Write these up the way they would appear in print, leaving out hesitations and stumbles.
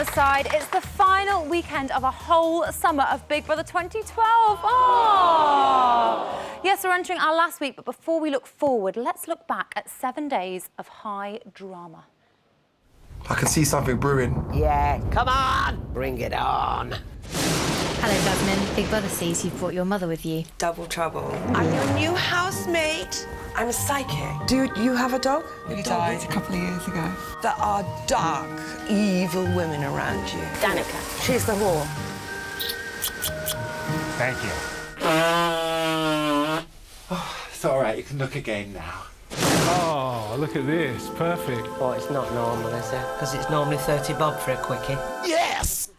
other side. It's the final weekend of a whole summer of Big Brother 2012. Oh! Yes, we're entering our last week, but before we look forward, let's look back at 7 days of high drama. I can see something brewing. Yeah, come on! Bring it on. Hello, Jasmine. Big Brother sees you've brought your mother with you. Double trouble. I'm your new housemate. I'm a psychic. Do you have a dog? He died a couple of years ago. There are dark, evil women around you. Danica. She's the whore. Thank you. Oh, it's all right. You can look again now. Oh, look at this. Perfect. Well, it's not normal, is it? Because it's normally 30 bob for a quickie. Yes!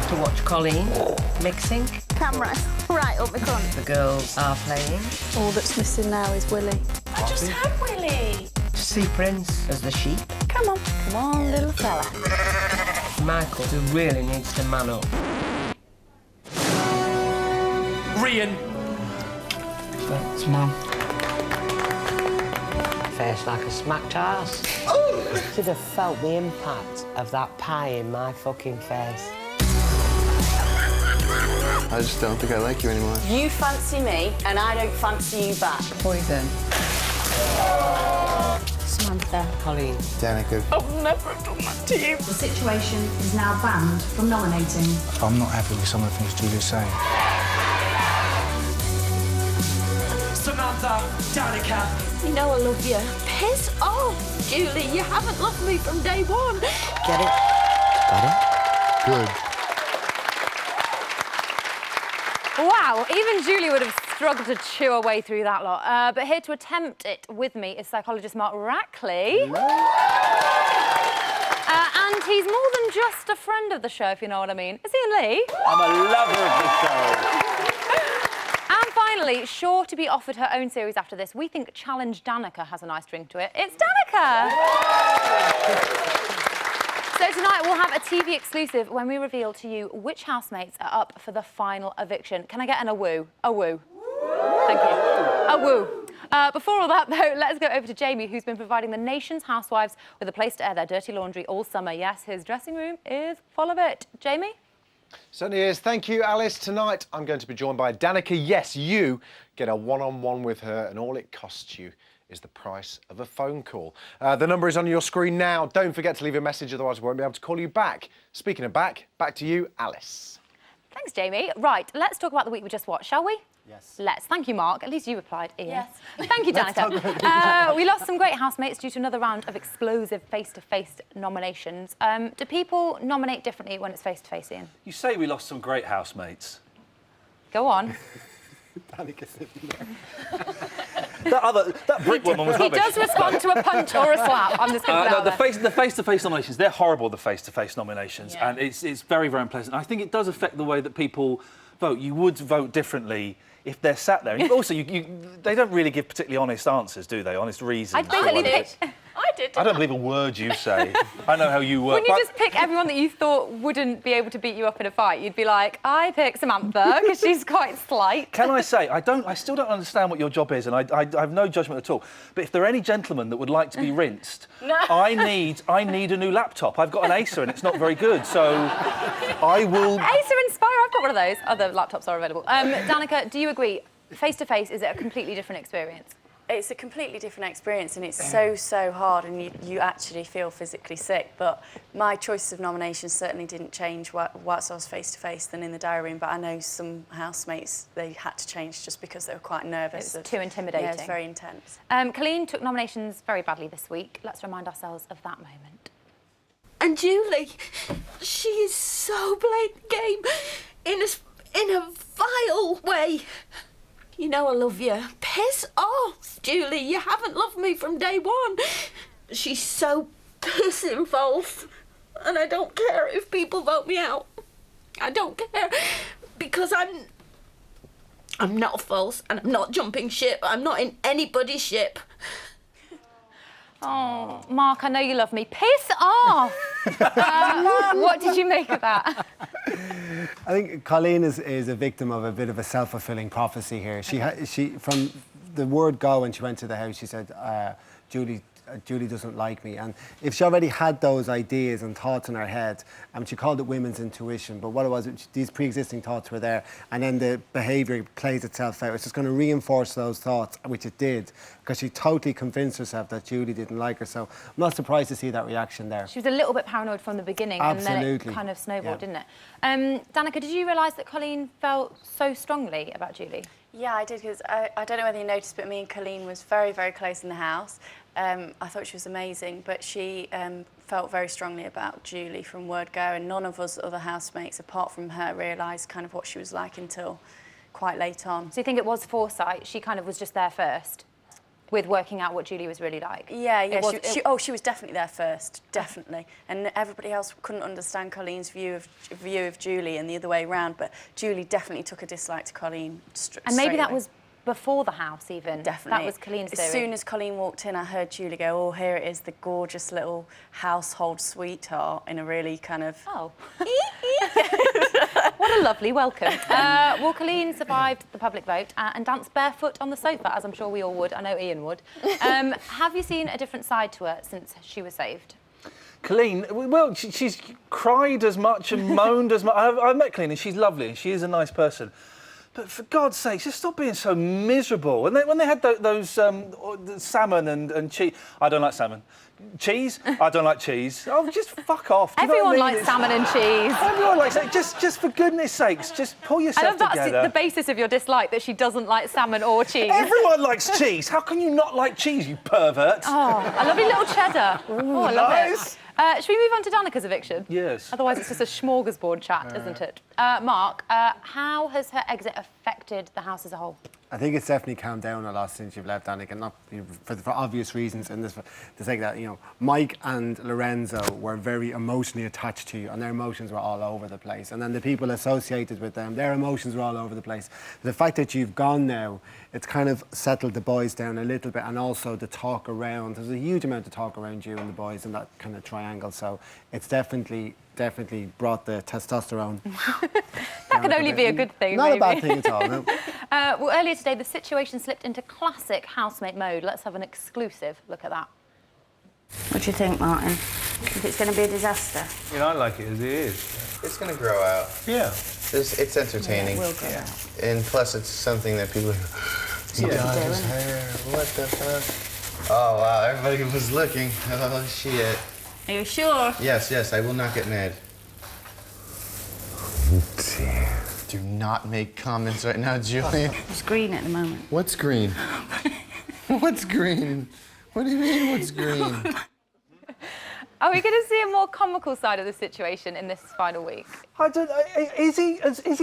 To watch Colleen mixing. Camera right up the front. The girls are playing. All that's missing now is Willie. I just had Willie. To see Prince as the sheep. Come on, little fella. Michael, who really needs to man up. Rian. That's Mum. Face like a smacked ass. Should have felt the impact of that pie in my fucking face. I just don't think I like you anymore. You fancy me, and I don't fancy you back. Poison. Samantha. Colleen. Danica. I've never done that to you. The situation is now banned from nominating. I'm not happy with some of the things Julia's saying. Samantha, Danica. You know I love you. Piss off, Julie. You haven't loved me from day one. Get it? Got it? Good. Wow, even Julie would have struggled to chew her way through that lot. But here to attempt it with me is psychologist Mark Rackley. And he's more than just a friend of the show, if you know what I mean. Is he, Lee? I'm a lover of the show. And finally, sure to be offered her own series after this, we think Challenge Danica has a nice ring to it. It's Danica! So tonight we'll have a TV exclusive when we reveal to you which housemates are up for the final eviction. Can I get an a woo? A woo. Thank you. A woo. Before all that, though, let's go over to Jamie, who's been providing the nation's housewives with a place to air their dirty laundry all summer. Yes, his dressing room is full of it. Jamie? Certainly is. Thank you, Alice. Tonight, I'm going to be joined by Danica. Yes, you get a one-on-one with her, and all it costs you is the price of a phone call. The number is on your screen now. Don't forget to leave a message, otherwise we won't be able to call you back. Speaking of back to you, Alice. Thanks, Jamie. Right, let's talk about the week we just watched, shall we? Yes. Let's. Thank you, Mark. At least you replied, Ian. Yes. Thank you, Danica. We lost some great housemates due to another round of explosive face-to-face nominations. Do people nominate differently when it's face-to-face, Ian? You say we lost some great housemates. Go on. Danica said That brick woman was He rubbish. does respond to a punch or a slap. I'm just going to put it out there. The face-to-face nominations, they're horrible, the face-to-face nominations, and it's very, very unpleasant. I think it does affect the way that people vote. You would vote differently if they're sat there. And also, they don't really give particularly honest answers, do they? Honest reasons. I'd basically pick... I did. I don't believe a word you say. I know how you work. Wouldn't you just pick everyone that you thought wouldn't be able to beat you up in a fight? You'd be like, I pick Samantha, because she's quite slight. Can I say, I still don't understand what your job is, and I have no judgment at all. But if there are any gentlemen that would like to be rinsed, No. I need a new laptop. I've got an Acer and it's not very good, so I will... Acer Inspire, I've got one of those. Other laptops are available. Danica, do you agree? Face-to-face, is it a completely different experience? It's a completely different experience, and it's so hard, and you actually feel physically sick. But my choices of nominations certainly didn't change whilst I was face-to-face than in the diary room. But I know some housemates, they had to change just because they were quite nervous. It's too intimidating. Yeah, it's very intense. Colleen took nominations very badly this week. Let's remind ourselves of that moment. And Julie, she is so playing the game in a vile way. You know I love you. Piss off, Julie. You haven't loved me from day one. She's so pissing false. And I don't care if people vote me out. I don't care. Because I'm not false, and I'm not jumping ship. I'm not in anybody's ship. Oh, Mark, I know you love me. Piss off! What did you make of that? I think Colleen is a victim of a bit of a self-fulfilling prophecy here. She from the word go when she went to the house, she said, Julie Julie doesn't like me. And if she already had those ideas and thoughts in her head, she called it women's intuition, but what it was, these pre-existing thoughts were there, and then the behaviour plays itself out. It's just going to reinforce those thoughts, which it did, because she totally convinced herself that Julie didn't like her. So I'm not surprised to see that reaction there. She was a little bit paranoid from the beginning, Absolutely. and then it kind of snowballed, didn't it? Danica, did you realise that Colleen felt so strongly about Julie? Yeah, I did, because I don't know whether you noticed, but me and Colleen was very, very close in the house. I thought she was amazing, but she felt very strongly about Julie from word go, and none of us other housemates, apart from her, realised kind of what she was like until quite late on. So you think it was foresight? She kind of was just there first, with working out what Julie was really like? Yeah. She was definitely there first, definitely. And everybody else couldn't understand Colleen's view of Julie and the other way around, but Julie definitely took a dislike to Colleen And maybe that away. was before the house even. Definitely. That was Colleen's theory. As soon as Colleen walked in, I heard Julie go, oh, here it is, the gorgeous little household sweetheart, in a really kind of... Oh. What a lovely welcome. Well, Colleen survived the public vote and danced barefoot on the sofa, as I'm sure we all would. I know Ian would. Have you seen a different side to her since she was saved? Colleen, well, she's cried as much and moaned as much. I've met Colleen and she's lovely and she is a nice person. But for God's sake, just stop being so miserable. When they had those salmon and cheese... I don't like salmon. Cheese? I don't like cheese. Oh, just fuck off. Do you know what I Everyone mean? likes salmon and cheese. Everyone likes it. Just for goodness sakes, just pull yourself I love that's together. the basis of your dislike, that she doesn't like salmon or cheese. Everyone likes cheese. How can you not like cheese, you pervert? Oh, a lovely little cheddar. Oh, I love Nice. it. Should we move on to Danica's eviction? Yes. Otherwise, it's just a smorgasbord chat, isn't it? Mark, how has her exit affected the house as a whole? I think it's definitely calmed down a lot since you've left, Danica, not for obvious reasons. And the sake that, Mike and Lorenzo were very emotionally attached to you, and their emotions were all over the place. And then the people associated with them, their emotions were all over the place. The fact that you've gone now, it's kind of settled the boys down a little bit, and also the talk around. There's a huge amount of talk around you and the boys in that kind of triangle. So it's definitely brought the testosterone. That could only be a good thing, Not maybe. a bad thing at all, no. Well, earlier today, the situation slipped into classic housemate mode. Let's have an exclusive look at that. What do you think, Martin? If it's going to be a disaster? I like it as it is. It's gonna grow out. Yeah. It's entertaining. Yeah, it will grow out. And plus, it's something that people. He dyed his hair. What the fuck? Oh wow! Everybody was looking. Oh shit. Are you sure? Yes. I will not get mad. Do not make comments right now, Julian. It's green at the moment. What's green? What's green? What do you mean, what's green? Are we going to see a more comical side of the situation in this final week? I don't know. Is he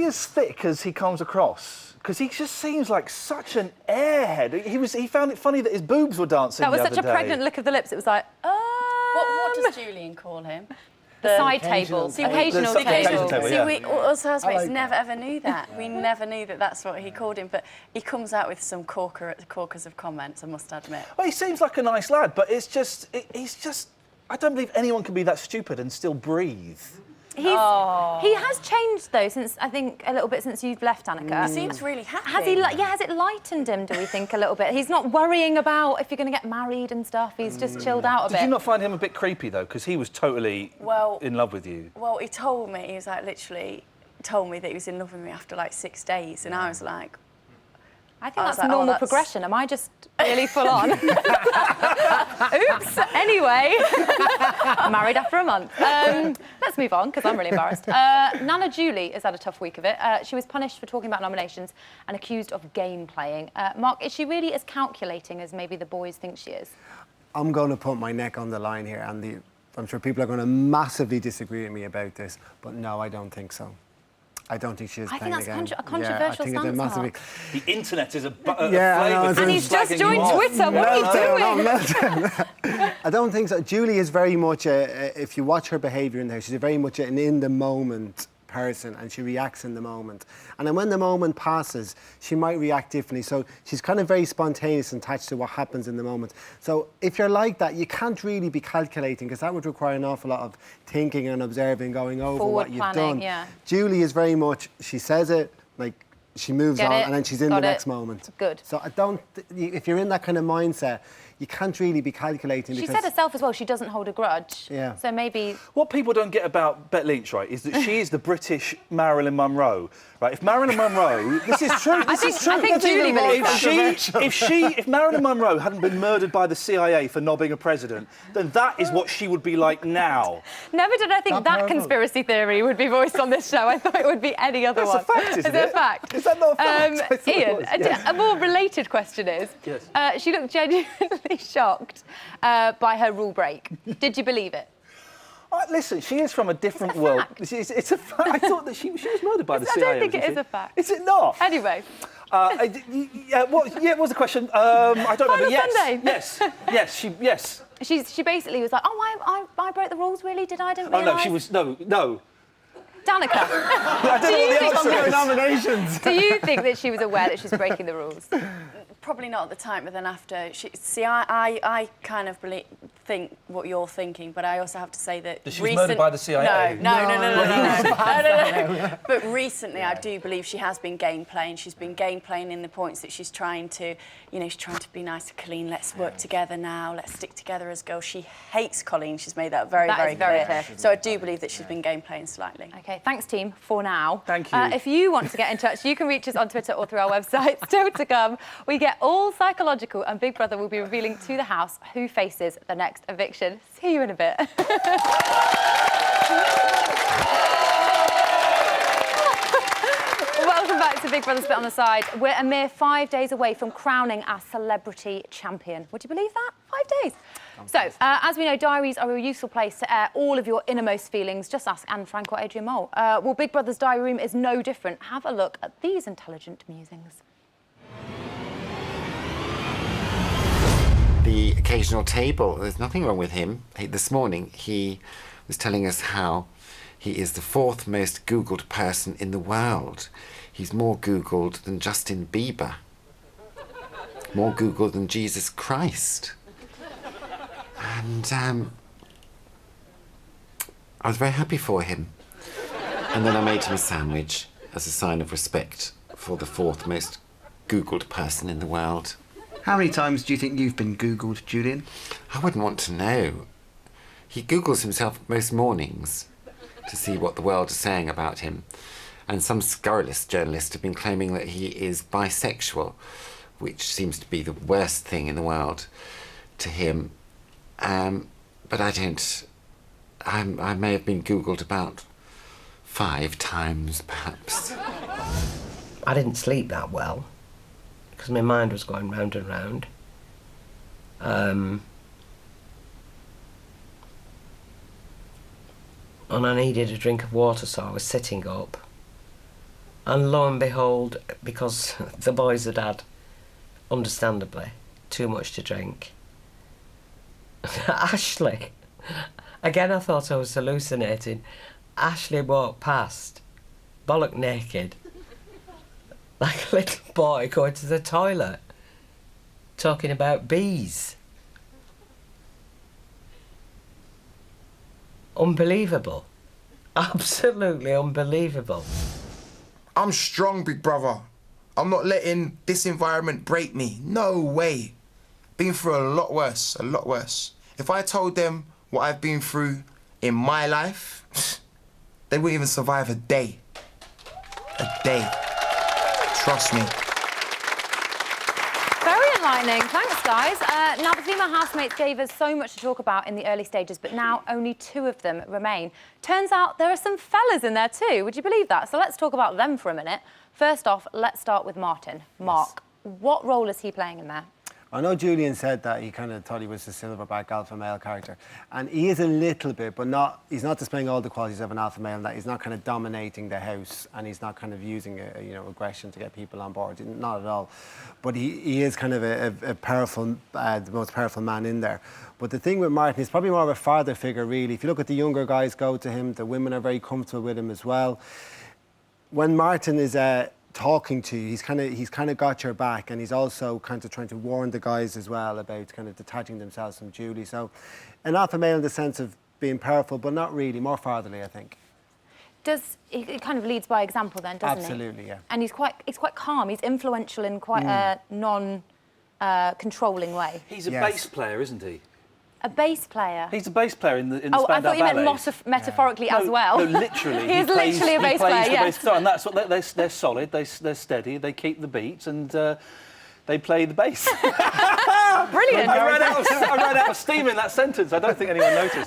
as thick as he comes across? Because he just seems like such an airhead. He found it funny that his boobs were dancing That was the such a other day. pregnant look of the lips. It was like, What does Julian call him? The side table. The occasional table. table, See, yeah. we, us housemates like never ever knew that. We never knew that that's what he called him, but he comes out with some corkers of comments, I must admit. Well, he seems like a nice lad, but he's just... I don't believe anyone can be that stupid and still breathe. He has changed, though, since, I think, a little bit since you've left, Danica. He seems really happy. Has it lightened him, do we think, a little bit? He's not worrying about if you're going to get married and stuff. He's just chilled out a bit. Did you not find him a bit creepy, though? Because he was totally in love with you. Well, he told me, he was like, literally told me that he was in love with me after like 6 days, and I was like... I think that's normal progression. Am I just really full on? Oops. Anyway, married after a month. Let's move on, because I'm really embarrassed. Nana Julie has had a tough week of it. She was punished for talking about nominations and accused of game playing. Mark, is she really as calculating as maybe the boys think she is? I'm going to put my neck on the line here, and I'm sure people are going to massively disagree with me about this, but no, I don't think so. I don't think she is playing I the game. think that's a controversial stance, Mark. The internet is a And he's just joined Twitter. What are you doing? I don't think so. Julie is very much if you watch her behaviour in there, she's very much an in-the-moment person, and she reacts in the moment. And then when the moment passes, she might react differently. So she's kind of very spontaneous and attached to what happens in the moment. So if you're like that, you can't really be calculating, because that would require an awful lot of thinking and observing, going over what you've done. Yeah. Julie is very much, she says it, like, she moves on, and then she's in the next moment. Good. So I don't, if you're in that kind of mindset, you can't really be calculating. She because said herself as well, she doesn't hold a grudge. Yeah. So maybe... What people don't get about Bet Lynch, right, is that she is the British Marilyn Monroe. Right, if Marilyn Monroe, this is true. This is true. I think Julie believes if Marilyn Monroe hadn't been murdered by the CIA for knobbing a president, then that is what she would be like now. Never did I think that conspiracy theory would be voiced on this show. I thought it would be any other one. That's a fact, isn't it? Is it a fact? Is that not a fact? Ian, yes. a more related question is, yes. She looked genuinely shocked by her rule break. Did you believe it? Listen, she is from a different world. It's a fact. I thought that she was murdered by the CIA. I don't think it is a fact. Is it not? Anyway. What was the question? I don't know. But yes, Sunday. yes. She basically was like, oh, I broke the rules, really? Did I? Didn't realise? Oh, no, she was... No. Danica, I don't know what the answer is. Nominations. Do you think that she was aware that she's breaking the rules? Probably not at the time, but then after. I kind of think what you're thinking, but I also have to say that she was murdered by the CIA. No. But recently, I do believe she has been game playing. She's been game playing in the points that she's trying to, she's trying to be nice to Colleen. Let's work together now. Let's stick together as girls. She hates Colleen. She's made that very clear. So I do believe that she's been game playing slightly. OK, thanks, team, for now. Thank you. If you want to get in touch, you can reach us on Twitter or through our website. Still to come, we get all psychological, and Big Brother will be revealing to the house who faces the next eviction. See you in a bit. Welcome back to Big Brother Spit on the Side. We're a mere 5 days away from crowning our celebrity champion. Would you believe that? 5 days. So, as we know, diaries are a useful place to air all of your innermost feelings. Just ask Anne Frank or Adrian Mole. Well, Big Brother's diary room is no different. Have a look at these intelligent musings. The occasional table, there's nothing wrong with him. This morning, he was telling us how he is the 4th most Googled person in the world. He's more Googled than Justin Bieber. More Googled than Jesus Christ. And I was very happy for him. And then I made him a sandwich as a sign of respect for the 4th most Googled person in the world. How many times do you think you've been Googled, Julian? I wouldn't want to know. He Googles himself most mornings to see what the world is saying about him. And some scurrilous journalists have been claiming that he is bisexual, which seems to be the worst thing in the world to him. But I don't... I may have been Googled about 5 times, perhaps. I didn't sleep that well, because my mind was going round and round. And I needed a drink of water, so I was sitting up. And lo and behold, because the boys had had, understandably, too much to drink, Ashley, again I thought I was hallucinating, Ashley walked past, bollock naked, like a little boy going to the toilet, talking about bees. Unbelievable. Absolutely unbelievable. I'm strong, Big Brother. I'm not letting this environment break me. No way. Been through a lot worse, a lot worse. If I told them what I've been through in my life, they wouldn't even survive a day. A day. Trust me. Very enlightening. Thanks, guys. Now, the female housemates gave us so much to talk about in the early stages, but now only 2 of them remain. Turns out there are some fellas in there too. Would you believe that? So let's talk about them for a minute. First off, let's start with Martin. Mark, what role is he playing in there? I know Julian said that he kind of thought he was a silverback alpha male character, and he is a little bit, but he's not displaying all the qualities of an alpha male. In that he's not kind of dominating the house, and he's not kind of using aggression to get people on board. Not at all. But he is kind of a powerful, the most powerful man in there. But the thing with Martin, he's probably more of a father figure, really. If you look at the younger guys go to him, the women are very comfortable with him as well. When Martin is talking to you, he's kind of got your back, and he's also kind of trying to warn the guys as well about kind of detaching themselves from Julie. So an alpha male in the sense of being powerful, but not really, more fatherly, I think. He kind of leads by example then, doesn't he? Absolutely, yeah. And he's quite calm. He's influential in quite a controlling way. He's a bass player, isn't he? A bass player? He's a bass player in the Oh, Spandau I thought you meant Ballet. metaphorically as well. No, literally. He is literally a bass player, yes. And that's what they're solid, they're steady, they keep the beats, and they play the bass. Brilliant. I ran out of steam in that sentence. I don't think anyone noticed.